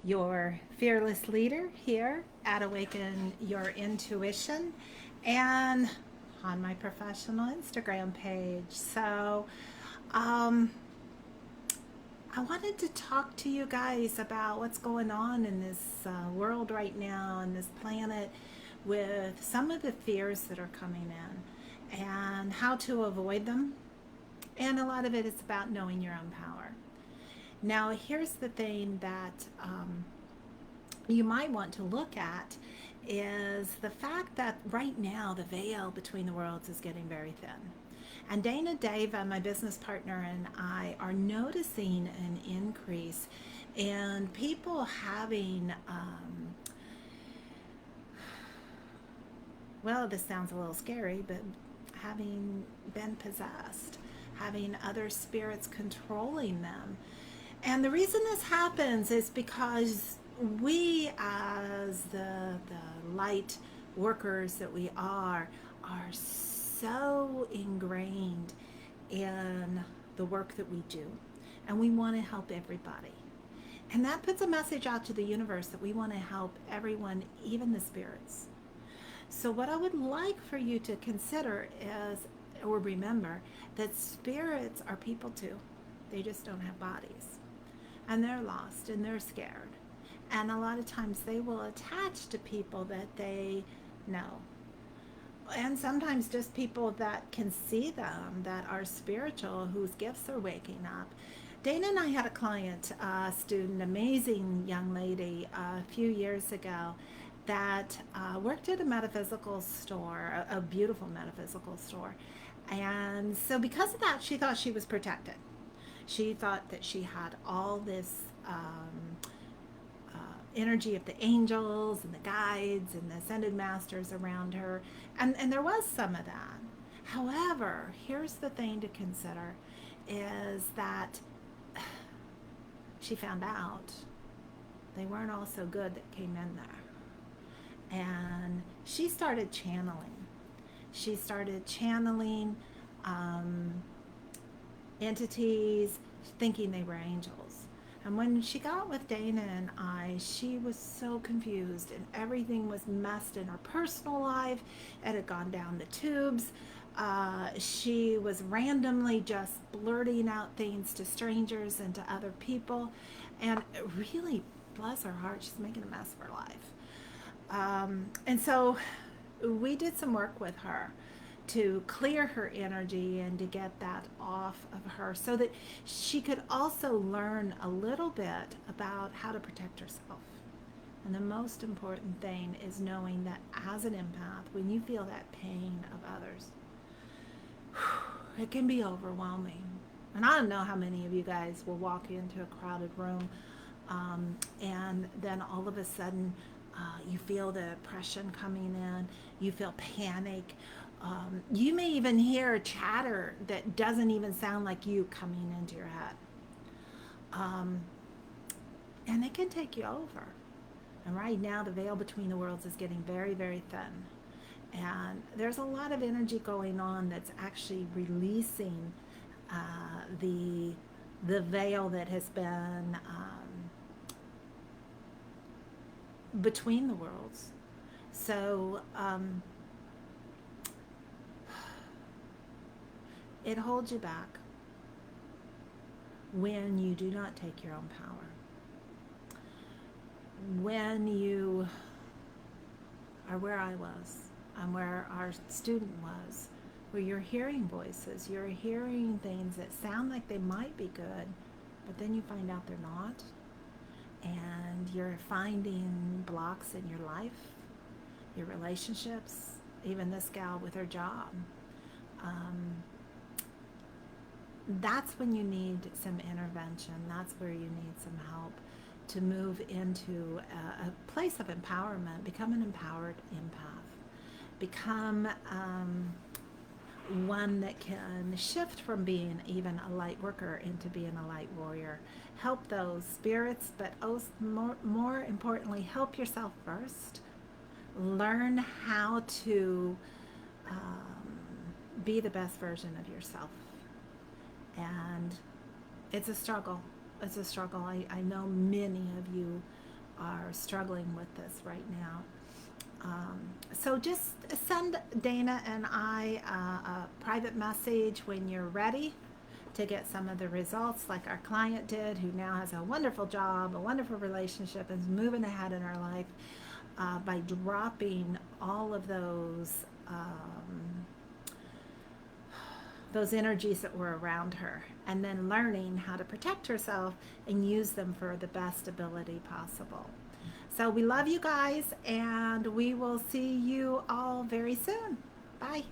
your fearless leader here at Awaken Your Intuition and on my professional Instagram page. Um, I wanted to talk to you guys about what's going on in this world right now, and this planet, with some of the fears that are coming in and how to avoid them. And a lot of it is about knowing your own power. Now, here's the thing that you might want to look at is the fact that right now the veil between the worlds is getting very thin. And Dana Deva, my business partner, and I are noticing an increase in people having, well, this sounds a little scary, but having been possessed, having other spirits controlling them. And the reason this happens is because we, as the light workers that we are so ingrained in the work that we do. And we want to help everybody. And that puts a message out to the universe that we want to help everyone, even the spirits. So, what I would like for you to consider is, or remember, that spirits are people too. They just don't have bodies. And they're lost and they're scared. And a lot of times they will attach to people that they know. And sometimes just people that can see them, that are spiritual, whose gifts are waking up. Dana and I had a client, student, amazing young lady, a few years ago that worked at a metaphysical store, a beautiful metaphysical store. And so, because of that, she thought she was protected. She thought that she had all this energy of the angels and the guides and the ascended masters around her. And there was some of that. However, here's the thing to consider is that she found out they weren't all so good that came in there. And she started channeling. She started channeling um, entities, thinking they were angels. And when she got with Dana and I, she was so confused, and everything was messed in her personal life. It had gone down the tubes. She was randomly just blurting out things to strangers and to other people. And really, bless her heart, she's making a mess of her life. And so we did some work with her to clear her energy and to get that off of her so that she could also learn a little bit about how to protect herself. And the most important thing is knowing that as an empath, when you feel that pain of others, it can be overwhelming. And I don't know how many of you guys will walk into a crowded room and then all of a sudden you feel the oppression coming in, you feel panic. You may even hear chatter that doesn't even sound like you coming into your head. Um, and it can take you over. And right now, the veil between the worlds is getting very, very thin. And there's a lot of energy going on that's actually releasing the veil that has been between the worlds. So it holds you back when you do not take your own power. When you are where I was, and where our student was, where you're hearing voices, you're hearing things that sound like they might be good, but then you find out they're not, and you're finding blocks in your life, your relationships, even this gal with her job. Um, that's when you need some intervention. That's where you need some help to move into a place of empowerment. Become an empowered empath. Become one that can shift from being even a light worker into being a light warrior. Help those spirits, but more importantly, help yourself first. Learn how to be the best version of yourself. And it's a struggle. It's a struggle. I know many of you are struggling with this right now. So just send Dana and I a private message when you're ready to get some of the results, like our client did, who now has a wonderful job, a wonderful relationship, and is moving ahead in her life by dropping all of those energies that were around her, and then learning how to protect herself and use them for the best ability possible. So we love you guys, and we will see you all very soon. Bye.